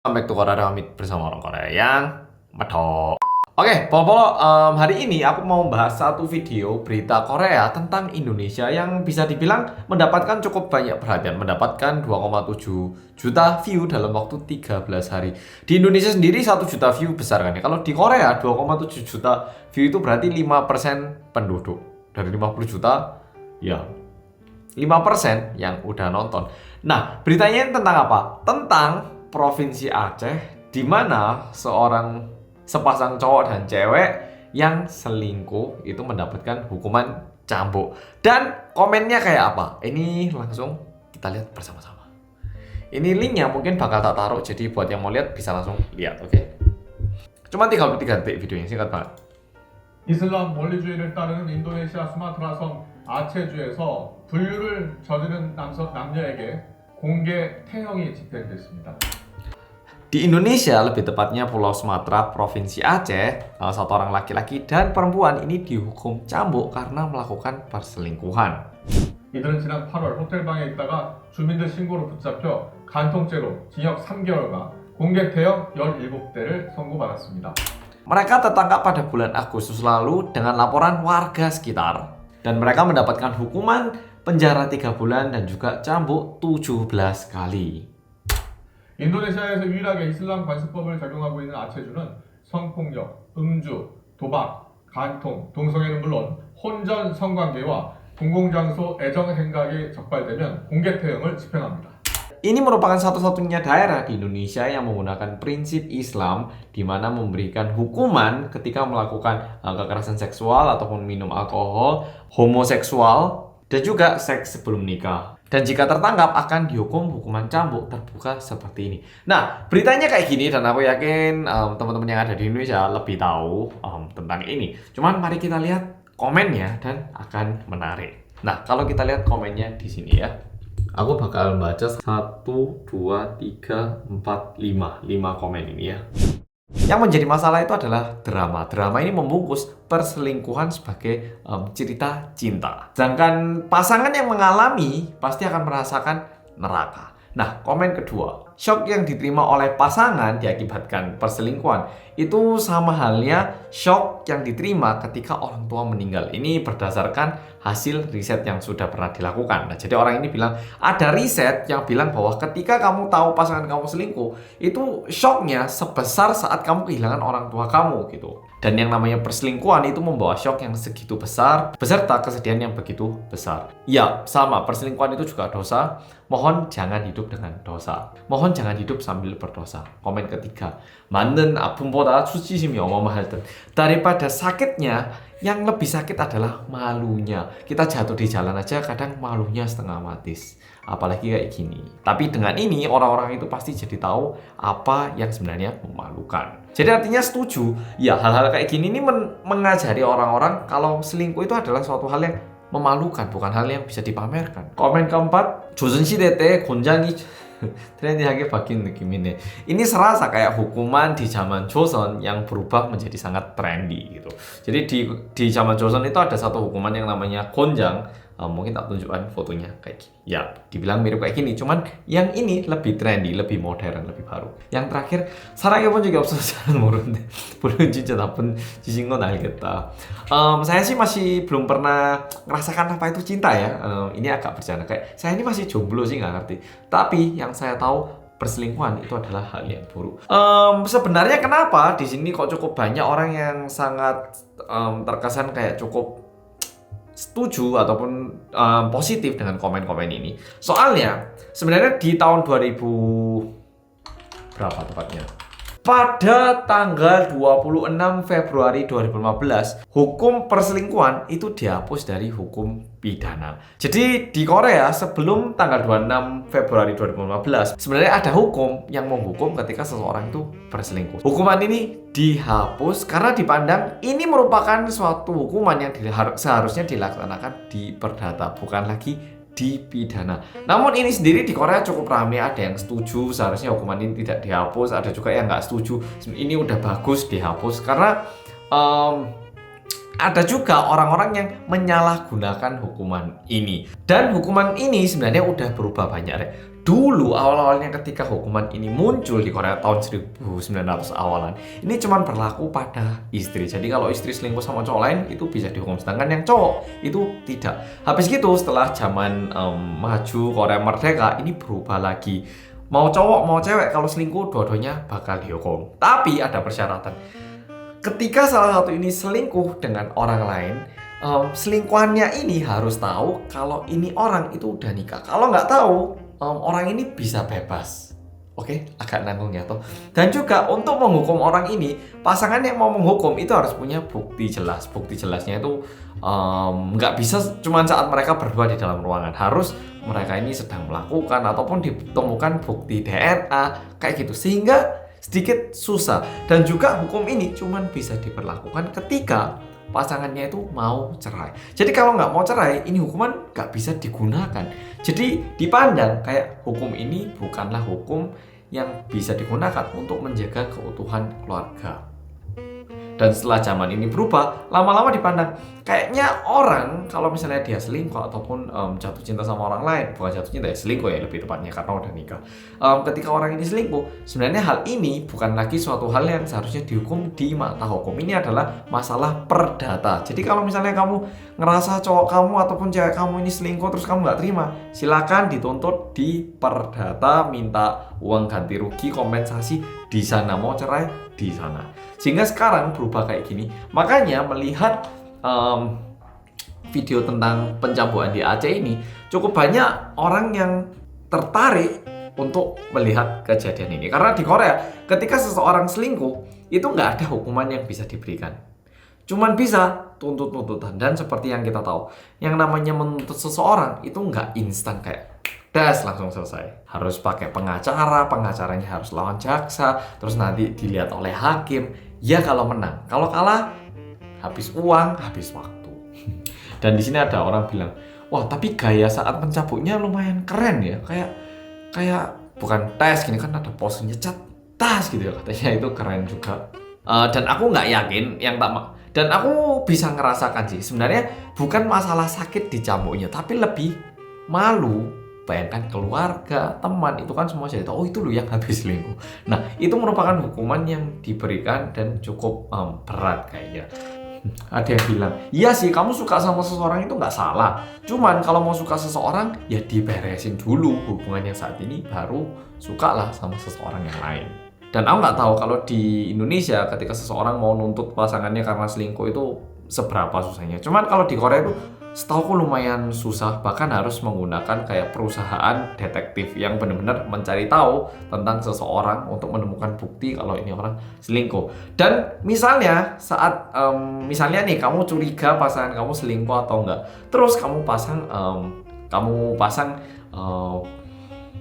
Welcome back to Korea Damit bersama orang Korea yang medok. Oke, Polo, hari ini aku mau bahas satu video berita Korea tentang Indonesia yang bisa dibilang mendapatkan cukup banyak perhatian, mendapatkan 2,7 juta view dalam waktu 13 hari. Di Indonesia sendiri 1 juta view besar kan ya. Kalau di Korea 2,7 juta view itu berarti 5% penduduk. Dari 50 juta, ya 5% yang udah nonton. Nah, beritanya tentang apa? Tentang Provinsi Aceh, di mana sepasang cowok dan cewek yang selingkuh itu mendapatkan hukuman cambuk. Dan komennya kayak apa? Ini langsung kita lihat bersama-sama. Ini linknya mungkin bakal tak taruh, jadi buat yang mau lihat bisa langsung lihat, oke? Cuma 33 detik videonya, singkat banget. 이슬람 원리주의를 따르는 인도네시아 수마트라 섬 아체주에서 불륜을 저지른 남녀에게 공개 태형이 집행됐습니다. Di Indonesia, lebih tepatnya Pulau Sumatera, Provinsi Aceh, satu orang laki-laki dan perempuan ini dihukum cambuk karena melakukan perselingkuhan. 이들은 지난 8월 호텔방에 있다가 주민들 신고로 붙잡혀 간통죄로 징역 3개월과 공개 태형 17대를 선고받았습니다. Mereka tertangkap pada bulan Agustus lalu dengan laporan warga sekitar. Dan mereka mendapatkan hukuman penjara 3 bulan dan juga cambuk 17 kali. 인도네시아에서 유일하게 이슬람 관습법을 적용하고 있는 아체주는 성폭력, 음주, 도박, 간통, 동성애는 물론 혼전 성관계와 공공장소 애정 행각이 적발되면 공개 태형을 집행합니다. Ini merupakan satu-satunya daerah di Indonesia yang menggunakan prinsip Islam di mana memberikan hukuman ketika melakukan kekerasan seksual ataupun minum alkohol, homoseksual, dan juga seks sebelum nikah. Dan jika tertangkap akan dihukum hukuman cambuk terbuka seperti ini. Nah, beritanya kayak gini dan aku yakin teman-teman yang ada di Indonesia lebih tahu tentang ini. Cuman mari kita lihat komennya dan akan menarik. Nah, kalau kita lihat komennya di sini ya. Aku bakal baca 1, 2, 3, 4, 5 komen ini ya. Yang menjadi masalah itu adalah drama. Drama ini membungkus perselingkuhan sebagai cerita cinta. Sedangkan pasangan yang mengalami pasti akan merasakan neraka. Nah, komen kedua, shock yang diterima oleh pasangan diakibatkan perselingkuhan itu sama halnya shock yang diterima ketika orang tua meninggal. Ini berdasarkan hasil riset yang sudah pernah dilakukan. Nah, jadi orang ini bilang ada riset yang bilang bahwa ketika kamu tahu pasangan kamu selingkuh, itu shocknya sebesar saat kamu kehilangan orang tua kamu gitu. Dan yang namanya perselingkuhan itu membawa shock yang segitu besar, beserta kesedihan yang begitu besar. Ya, sama, perselingkuhan itu juga dosa. Mohon jangan hidup dengan dosa. Mohon jangan hidup sambil berdosa. Komen ketiga, 맞는 아픔보다 수치심이 어마어마할 듯. Daripada sakitnya, yang lebih sakit adalah malunya. Kita jatuh di jalan aja kadang malunya setengah mati. Apalagi kayak gini. Tapi dengan ini orang-orang itu pasti jadi tahu apa yang sebenarnya memalukan. Jadi artinya setuju. Ya, hal-hal kayak gini ini mengajari orang-orang kalau selingkuh itu adalah suatu hal yang memalukan, bukan hal yang bisa dipamerkan. Komen keempat, 조선시대 때 곤장이 트렌디하게 바뀐 느낌이네. Ini serasa kayak hukuman di zaman Joseon yang berubah menjadi sangat trendy gitu. Jadi di zaman Joseon itu ada satu hukuman yang namanya 곤장. Mungkin tak tunjukkan fotonya kayak gini. Ya, dibilang mirip kayak gini. Cuman yang ini lebih trendy, lebih modern, lebih baru. Yang terakhir, 사랑해 본 적이 없어서 잘은 모르는데 물론 진짜 나쁜 짓인 건 알겠다. Saya sih masih belum pernah merasakan apa itu cinta ya. Ini agak bercanda kayak saya ini masih jomblo sih nggak ngerti. Tapi yang saya tahu perselingkuhan itu adalah hal yang buruk. Sebenarnya kenapa di sini kok cukup banyak orang yang sangat terkesan kayak cukup setuju ataupun positif dengan komen-komen ini. Soalnya sebenarnya di tahun 2000 berapa tepatnya? Pada tanggal 26 Februari 2015, hukum perselingkuhan itu dihapus dari hukum pidana. Jadi di Korea sebelum tanggal 26 Februari 2015, sebenarnya ada hukum yang menghukum ketika seseorang itu berselingkuh. Hukuman ini dihapus karena dipandang ini merupakan suatu hukuman yang seharusnya dilaksanakan di perdata, bukan lagi dipidana. Namun ini sendiri di Korea cukup ramai, ada yang setuju seharusnya hukuman ini tidak dihapus, ada juga yang nggak setuju ini udah bagus dihapus karena ada juga orang-orang yang menyalahgunakan hukuman ini. Dan hukuman ini sebenarnya udah berubah banyak. Dulu awal-awalnya ketika hukuman ini muncul di Korea tahun 1900 awalan, ini cuma berlaku pada istri. Jadi kalau istri selingkuh sama cowok lain itu bisa dihukum, sedangkan yang cowok itu tidak. Habis gitu setelah zaman maju Korea merdeka, ini berubah lagi. Mau cowok mau cewek kalau selingkuh dua-duanya bakal dihukum. Tapi ada persyaratan. Ketika salah satu ini selingkuh dengan orang lain, selingkuhannya ini harus tahu kalau ini orang itu udah nikah. Kalau nggak tahu, orang ini bisa bebas. Oke, agak nanggung ya toh. Dan juga untuk menghukum orang ini, pasangan yang mau menghukum itu harus punya bukti jelas. Bukti jelasnya itu nggak bisa cuma saat mereka berdua di dalam ruangan. Harus mereka ini sedang melakukan ataupun ditemukan bukti DNA kayak gitu. Sehingga sedikit susah. Dan juga hukum ini cuma bisa diberlakukan ketika pasangannya itu mau cerai. Jadi kalau nggak mau cerai, ini hukuman nggak bisa digunakan. Jadi dipandang kayak hukum ini bukanlah hukum yang bisa digunakan untuk menjaga keutuhan keluarga. Dan setelah zaman ini berubah, lama-lama dipandang kayaknya orang kalau misalnya dia selingkuh ataupun jatuh cinta sama orang lain, bukan jatuh cinta ya, selingkuh ya lebih tepatnya karena udah nikah. Ketika orang ini selingkuh, sebenarnya hal ini bukan lagi suatu hal yang seharusnya dihukum di mata hukum. Ini adalah masalah perdata. Jadi kalau misalnya kamu ngerasa cowok kamu ataupun cewek kamu ini selingkuh terus kamu nggak terima, silakan dituntut di perdata, minta uang ganti rugi, kompensasi di sana, mau cerai di sana. Sehingga sekarang berubah kayak gini. Makanya melihat video tentang pencambukan di Aceh ini, cukup banyak orang yang tertarik untuk melihat kejadian ini. Karena di Korea, ketika seseorang selingkuh, itu nggak ada hukuman yang bisa diberikan. Cuman bisa tuntut-tuntutan. Dan seperti yang kita tahu, yang namanya menuntut seseorang itu nggak instan kayak das langsung selesai. Harus pakai pengacara, pengacaranya harus lawan jaksa, terus nanti dilihat oleh hakim. Ya kalau menang, kalau kalah habis uang, habis waktu. Dan di sini ada orang bilang, wah tapi gaya saat mencabutnya lumayan keren ya, kayak bukan tes gini kan ada posenya cat tas gitu ya, katanya itu keren juga. Dan aku nggak yakin dan aku bisa ngerasakan sih sebenarnya bukan masalah sakit dicambuknya, tapi lebih malu. Bayangkan keluarga, teman, itu kan semua jadi tahu, oh itu loh yang habis selingkuh. Nah, itu merupakan hukuman yang diberikan dan cukup berat kayaknya. Ada yang bilang, iya sih kamu suka sama seseorang itu nggak salah. Cuman kalau mau suka seseorang, ya diberesin dulu hubungan yang saat ini, baru sukalah sama seseorang yang lain. Dan aku nggak tahu kalau di Indonesia ketika seseorang mau nuntut pasangannya karena selingkuh itu seberapa susahnya. Cuman kalau di Korea itu setauku lumayan susah, bahkan harus menggunakan kayak perusahaan detektif yang benar-benar mencari tahu tentang seseorang untuk menemukan bukti kalau ini orang selingkuh. Dan misalnya saat misalnya nih kamu curiga pasangan kamu selingkuh atau enggak, terus kamu pasang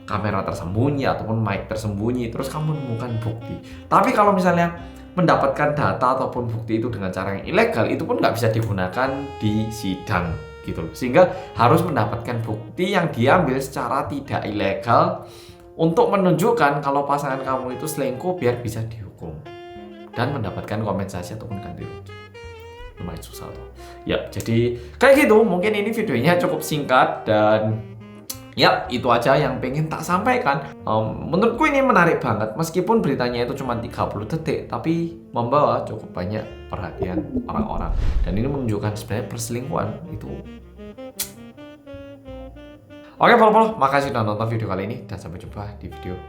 kamera tersembunyi ataupun mic tersembunyi, terus kamu menemukan bukti. Tapi kalau misalnya mendapatkan data ataupun bukti itu dengan cara yang ilegal, itu pun nggak bisa digunakan di sidang gitu loh. Sehingga harus mendapatkan bukti yang diambil secara tidak ilegal untuk menunjukkan kalau pasangan kamu itu selingkuh biar bisa dihukum dan mendapatkan kompensasi ataupun ganti rugi. Lumayan susah tuh. Ya, jadi kayak gitu. Mungkin ini videonya cukup singkat dan ya, itu aja yang pengen tak sampaikan. Menurutku ini menarik banget. Meskipun beritanya itu cuma 30 detik, tapi membawa cukup banyak perhatian orang-orang. Dan ini menunjukkan sebenarnya perselingkuhan itu. Oke, follow, makasih sudah nonton video kali ini. Dan sampai jumpa di video